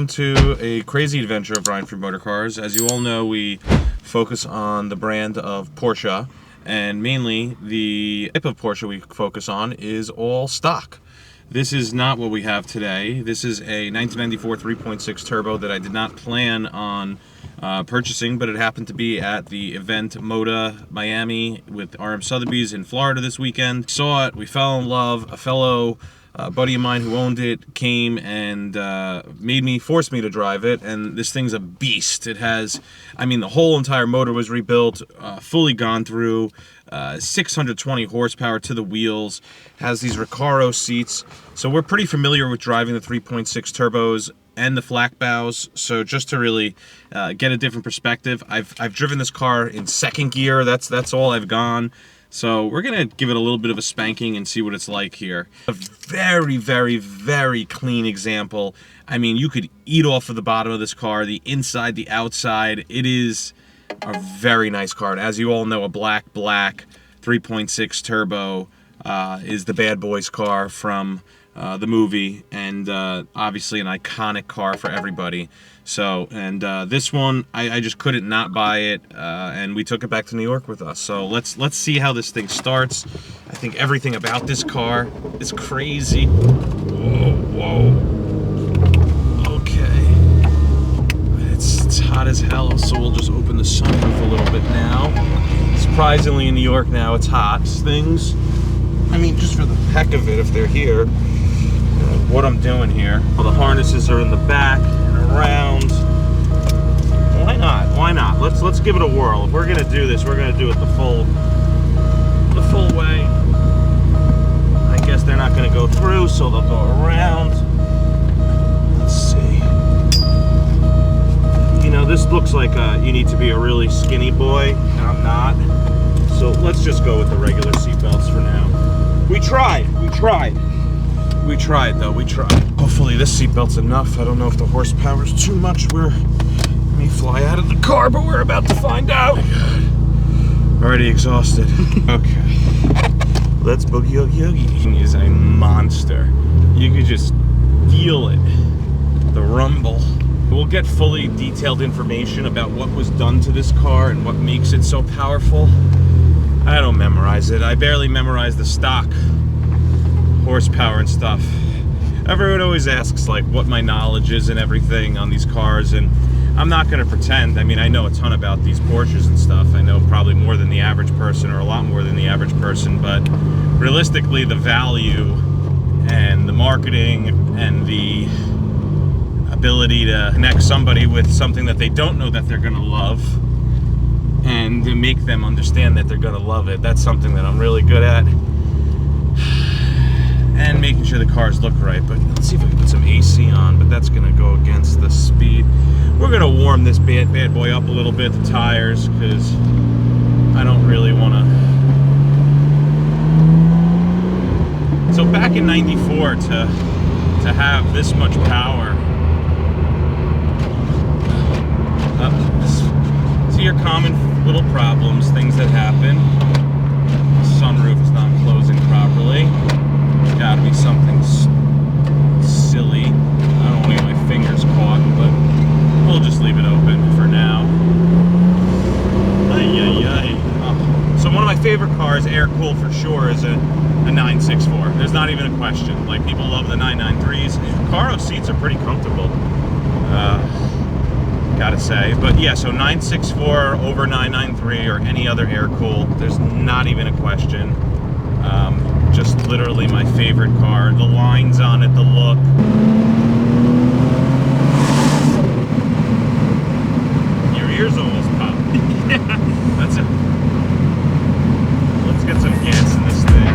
welcome to a crazy adventure of Brian Free Motor Cars. As you all know, we focus on the brand of Porsche, and mainly the type of Porsche we focus on is all stock. This is not what we have today. This is a 1994 3.6 turbo that I did not plan on purchasing, but it happened to be at the event Moda Miami with RM Sotheby's in Florida this weekend. Saw it, we fell in love. A fellow buddy of mine who owned it came and forced me to drive it, and this thing's a beast. It has, I mean, the whole entire motor was rebuilt, fully gone through, 620 horsepower to the wheels, has these Recaro seats, so we're pretty familiar with driving the 3.6 turbos and the Flachbaus. So just to really get a different perspective, I've driven this car in second gear. That's all I've gone. So we're gonna give it a little bit of a spanking and see what it's like here. A very, very, very clean example. I mean, you could eat off of the bottom of this car, the inside, the outside. It is a very nice car. And as you all know, a black 3.6 turbo is the bad boys car from the movie, and obviously an iconic car for everybody. So, and this one, I just couldn't not buy it, and we took it back to New York with us. So let's see how this thing starts. I think everything about this car is crazy. Whoa. Okay. It's hot as hell, so we'll just open the sunroof a little bit now. Surprisingly, in New York now, it's hot. Things, I mean, just for the heck of it, if they're here, what I'm doing here. Well, the harnesses are in the back and around. Why not? Why not? Let's give it a whirl. If we're gonna do this, we're gonna do it the full way. I guess they're not gonna go through, so they'll go around. Let's see. You know, this looks like you need to be a really skinny boy, and I'm not. So let's just go with the regular seatbelts for now. We tried though, we tried. Hopefully this seatbelt's enough. I don't know if the horsepower's too much. We may fly out of the car, but we're about to find out. Already exhausted. Okay. Let's boogie oogie. He is a monster. You could just feel it. The rumble. We'll get fully detailed information about what was done to this car and what makes it so powerful. I don't memorize it. I barely memorize the stock horsepower and stuff. Everyone always asks like what my knowledge is and everything on these cars, and I'm not going to pretend. I mean, I know a ton about these Porsches and stuff. I know probably more than the average person, or a lot more than the average person, but realistically the value and the marketing and the ability to connect somebody with something that they don't know that they're going to love and to make them understand that they're going to love it, that's something that I'm really good at. And making sure the cars look right. But let's see if we can put some AC on, but that's gonna go against the speed. We're gonna warm this bad boy up a little bit, the tires, because I don't really wanna. So back in '94 to have this much power. See your common little problems, things that happen. Sunroof is not closing properly. Gotta be something silly. I don't want to get my fingers caught, but we'll just leave it open for now. Oh. So one of my favorite cars, air-cooled for sure, is a 964. There's not even a question. Like, people love the 993s. Recaro seats are pretty comfortable, gotta say. But yeah, so 964 over 993 or any other air-cooled, there's not even a question. Just literally my favorite car. The lines on it, the look. Your ears almost popped. That's it. Let's get some gas in this thing.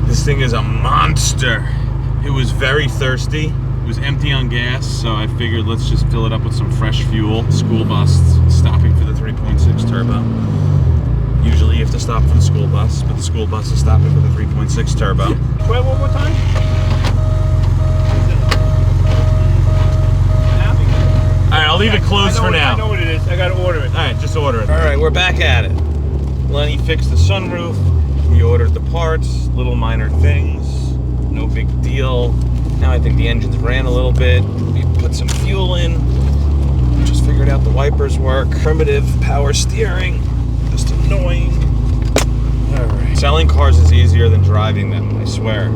This thing is a monster. It was very thirsty. It was empty on gas, so I figured let's just fill it up with some fresh fuel. School bus stopping for the 3.6 turbo. Usually you have to stop for the school bus, but the school bus is stopping for the 3.6 turbo. Wait, one more time? Alright, I'll leave it closed for now. I know what it is. I gotta order it. Alright, just order it. Alright, we're back at it. Lenny fixed the sunroof. We ordered the parts, little minor things, no big deal. Now I think the engines ran a little bit. We put some fuel in. Just figured out the wipers work. Primitive power steering, just annoying. All right. Selling cars is easier than driving them, I swear.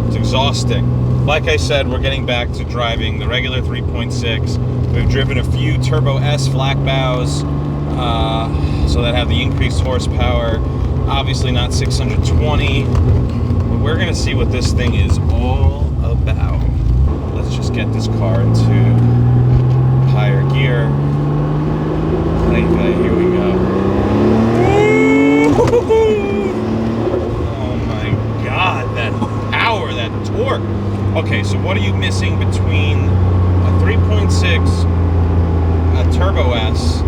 It's exhausting. Like I said, we're getting back to driving the regular 3.6. We've driven a few Turbo S Flachbaus, so that have the increased horsepower. Obviously not 620, but we're gonna see what this thing is all about. Let's just get this car into higher gear. Here we go. Oh my God, that power, that torque. Okay, so what are you missing between a 3.6, a Turbo S,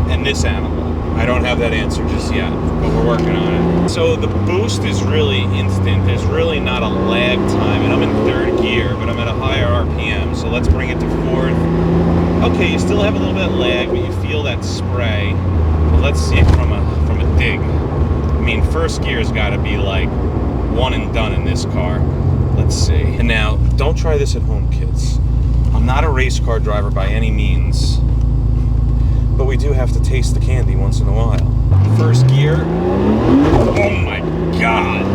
and this animal? I don't have that answer just yet, but we're working on it. So the boost is really instant. There's really not a lag time, and I'm in third gear, but I'm at a higher RPM, so let's bring it to fourth. Okay, you still have a little bit of lag, but you feel that spray. Well, let's see it from a dig. I mean, first gear's got to be like one and done in this car. Let's see. And now, don't try this at home, kids. I'm not a race car driver by any means, but we do have to taste the candy once in a while. First gear. Oh my God.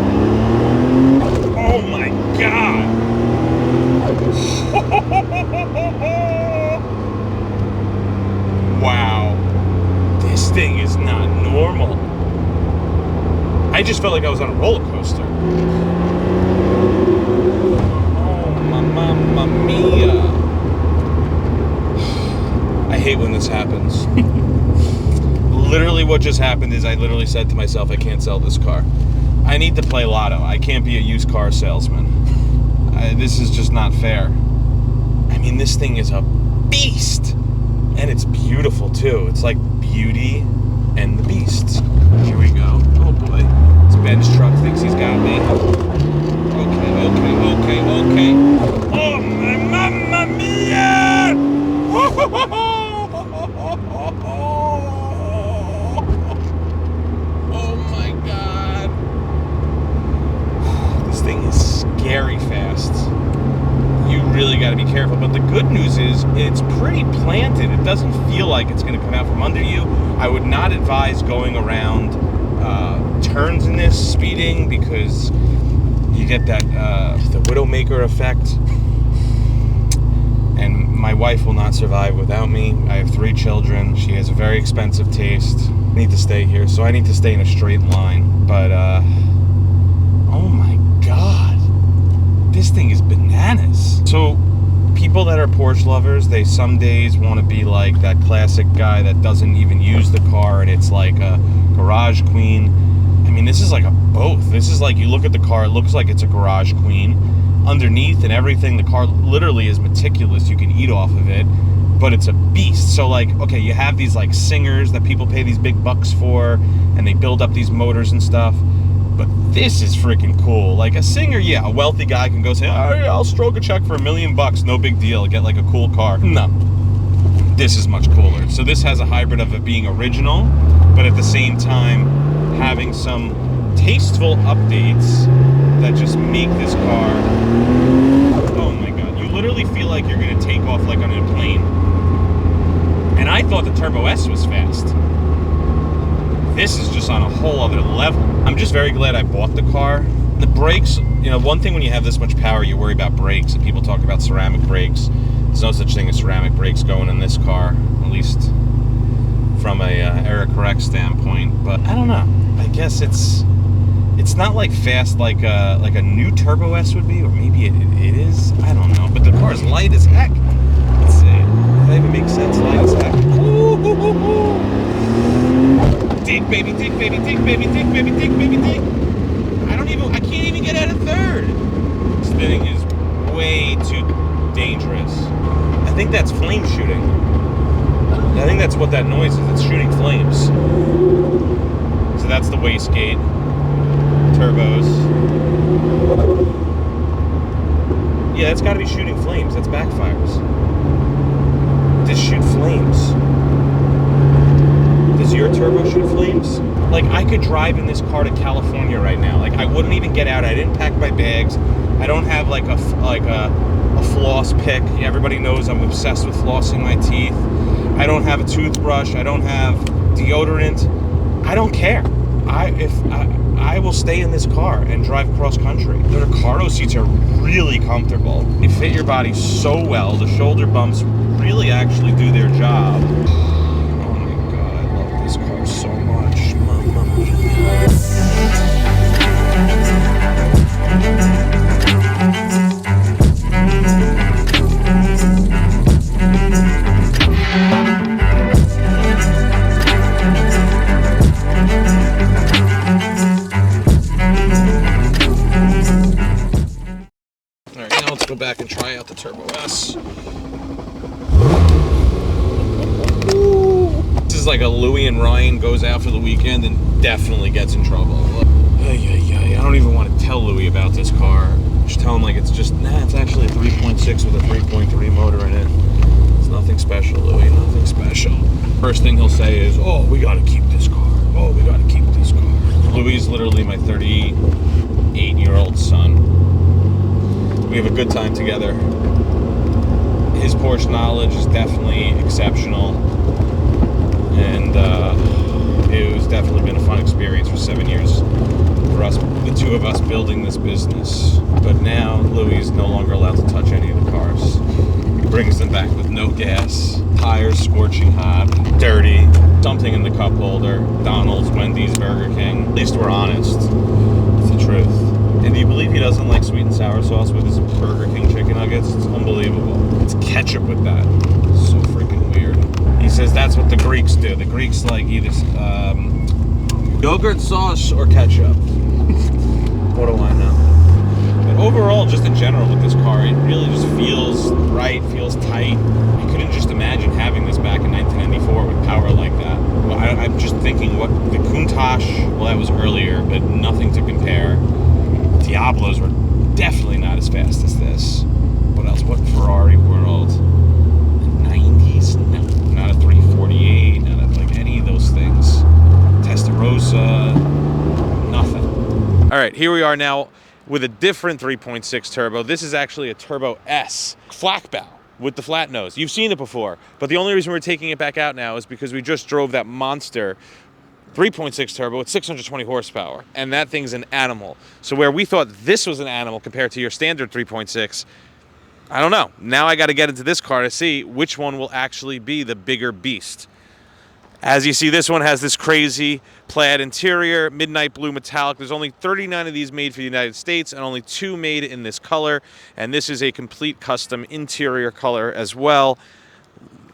Oh my God. Wow. This thing is not normal. I just felt like I was on a roller coaster. Oh, mamma mia. I hate when this happens. Literally what just happened is I literally said to myself, I can't sell this car. I need to play lotto. I can't be a used car salesman. This is just not fair. I mean, this thing is a beast. And it's beautiful too. It's like Beauty and the Beast. Here we go. Oh boy. This Ben's truck thinks he's got me. Okay. Oh, mamma mia! Oh my God. This thing is scary fast. You really got to be careful. But the good news is it's pretty planted. It doesn't feel like it's going to come out from under you. I would not advise going around turns in this, speeding, because you get that the Widowmaker effect. And my wife will not survive without me. I have 3 children. She has a very expensive taste. I need to stay here, so I need to stay in a straight line. But, oh my God. This thing is bananas. So, people that are Porsche lovers, they some days want to be like that classic guy that doesn't even use the car, and it's like a garage queen. I mean, this is like a both. This is like, you look at the car, it looks like it's a garage queen. Underneath and everything, the car literally is meticulous. You can eat off of it, but it's a beast. So like, okay, you have these like singers that people pay these big bucks for, and they build up these motors and stuff. But this is freaking cool. Like a singer, yeah, a wealthy guy can go say, oh yeah, I'll stroke a check for $1 million, no big deal, get like a cool car. No, this is much cooler. So this has a hybrid of it being original, but at the same time having some tasteful updates that just make this car, oh my God, you literally feel like you're gonna take off like on a plane. And I thought the Turbo S was fast. This is just on a whole other level. I'm just very glad I bought the car. The brakes, you know, one thing when you have this much power, you worry about brakes, and people talk about ceramic brakes. There's no such thing as ceramic brakes going in this car, at least from a error correct standpoint. But I don't know. I guess it's not like fast like a new Turbo S would be, or maybe it is. I don't know. But the car is light as heck. Let's see. Does that even make sense? Light as heck. Dig, baby, dig, baby, dig, baby, dig, baby, dig, baby, dig. I can't even get out of third. This thing is way too dangerous. I think that's flame shooting. I think that's what that noise is. It's shooting flames. So that's the wastegate. Turbos. Yeah, that's got to be shooting flames. That's backfires. Just shoot flames. Does your turbo turbo shoot flames. Like, I could drive in this car to California right now. Like, I wouldn't even get out. I didn't pack my bags. I don't have like a floss pick. Everybody knows I'm obsessed with flossing my teeth. I don't have a toothbrush. I don't have deodorant. I don't care. I will stay in this car and drive cross country. The cargo seats are really comfortable. They fit your body so well. The shoulder bumps really actually do their job. Oh my God, I love this car so much. Mamma mia. Let's go back and try out the Turbo S. This is like a Louis and Ryan goes out for the weekend and definitely gets in trouble. I don't even want to tell Louis about this car. Just tell him like it's just, it's actually a 3.6 with a 3.3 motor in it. It's nothing special, Louis, nothing special. First thing he'll say is, oh, we gotta keep this car. Oh, we gotta keep this car. Louis is literally my 38-year-old son. We have a good time together. His Porsche knowledge is definitely exceptional, and it was definitely been a fun experience for 7 years for us, the two of us, building this business. But now Louis is no longer allowed to touch any of the cars. He brings them back with no gas, tires scorching hot, dirty, something in the cup holder, Donald's, Wendy's, Burger King. At least we're honest. It's the truth. And do you believe he doesn't like sweet and sour sauce with his Burger King chicken nuggets? It's unbelievable. It's ketchup with that. It's so freaking weird. He says that's what the Greeks do. The Greeks like either yogurt sauce or ketchup. What do I know? But overall, just in general with this car, it really just feels right, feels tight. I couldn't just imagine having this back in 1994 with power like that. Well, I'm just thinking what the Countach, well, that was earlier, but nothing to compare. Diablos were definitely not as fast as this. What else? What Ferrari world? The 90s? No, not a 348, not a, like any of those things. Testarossa, nothing. All right, here we are now with a different 3.6 turbo. This is actually a Turbo S Flachbau with the flat nose. You've seen it before, but the only reason we're taking it back out now is because we just drove that monster 3.6 turbo with 620 horsepower, and that thing's an animal. So where we thought this was an animal compared to your standard 3.6, I don't know. Now I got to get into this car to see which one will actually be the bigger beast. As you see, this one has this crazy plaid interior, midnight blue metallic. There's only 39 of these made for the United States and only 2 made in this color, and this is a complete custom interior color as well.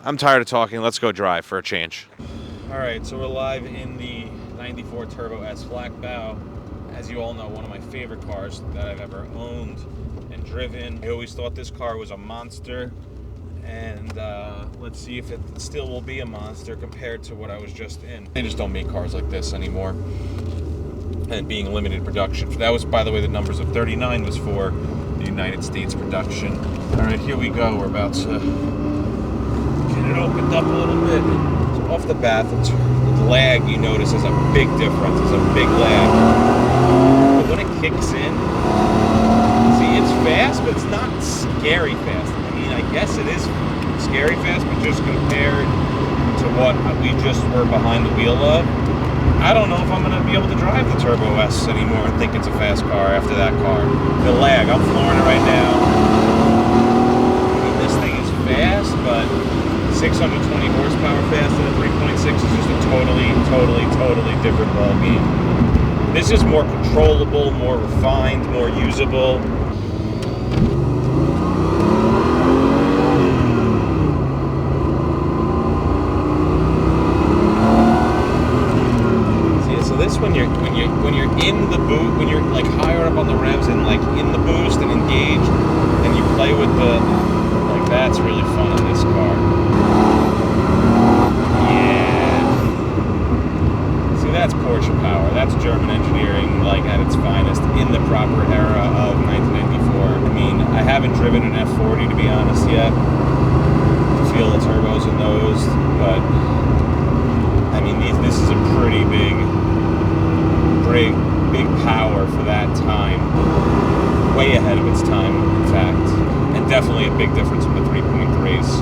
I'm tired of talking. Let's go drive for a change. All right, so we're live in the 94 Turbo S Flachbau. As you all know, one of my favorite cars that I've ever owned and driven. I always thought this car was a monster, and let's see if it still will be a monster compared to what I was just in. They just don't make cars like this anymore, and being limited production. That was, by the way, the numbers of 39 was for the United States production. All right, here we go. We're about to get it opened up a little bit. Off the bat, the lag, you notice, is a big difference. It's a big lag. But when it kicks in, see, it's fast, but it's not scary fast. I mean, I guess it is scary fast, but just compared to what we just were behind the wheel of, I don't know if I'm going to be able to drive the Turbo S anymore and think it's a fast car after that car. The lag, I'm flooring it right now. I mean, this thing is fast, but 620 horsepower faster than 3.6 is just a totally different ballgame. This is more controllable, more refined, more usable. See, so this when you're in the boot, when you're like higher up on the revs and like in the boost and engaged, and you play with the, like, that's really fun in this car. That's Porsche power. That's German engineering, like at its finest, in the proper era of 1994. big difference with the 3.3s.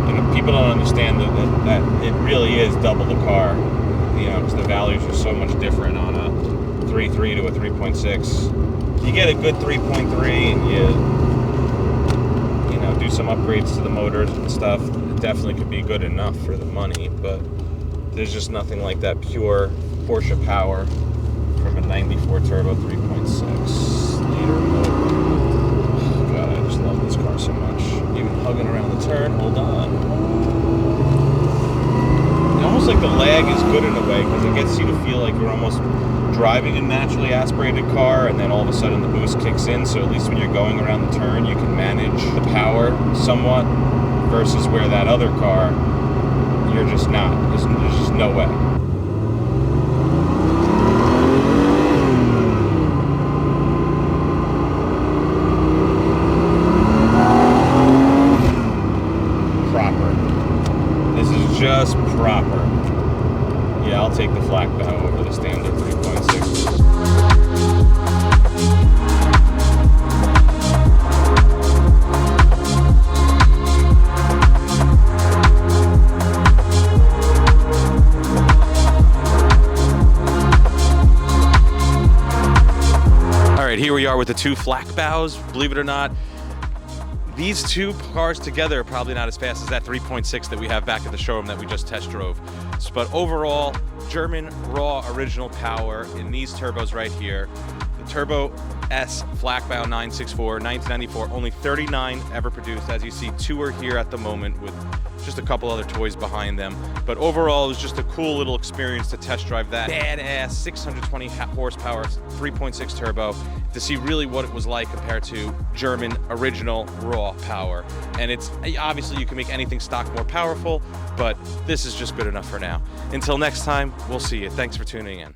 You know, people don't understand that it really is double the car. You know, because the values are so much different on a 3.3 to a 3.6. You get a good 3.3 and you know, do some upgrades to the motors and stuff, it definitely could be good enough for the money, but there's just nothing like that pure Porsche power from a 94 turbo 3.6 liter motor. Oh God, I just love this car so much. Even hugging around the turn, hold on. It's almost like the lag is good in a way, because it gets you to feel like you're almost driving a naturally aspirated car, and then all of a sudden the boost kicks in, so at least when you're going around the turn you can manage the power somewhat, versus where that other car you're just not. There's just no way. Proper. This is just proper. Yeah, I'll take the Flachbau over the standard 3.6. All right, here we are with the two Flachbaus. Believe it or not, these two cars together are probably not as fast as that 3.6 that we have back at the showroom that we just test drove. But overall, German raw original power in these turbos right here. The Turbo S Flachbau 964, 1994, only 39 ever produced. As you see, 2 are here at the moment with just a couple other toys behind them. But overall, it was just a cool little experience to test drive that badass 620 horsepower 3.6 turbo to see really what it was like compared to German original raw power. And it's obviously you can make anything stock more powerful, but this is just good enough for now. Until next time, we'll see you. Thanks for tuning in.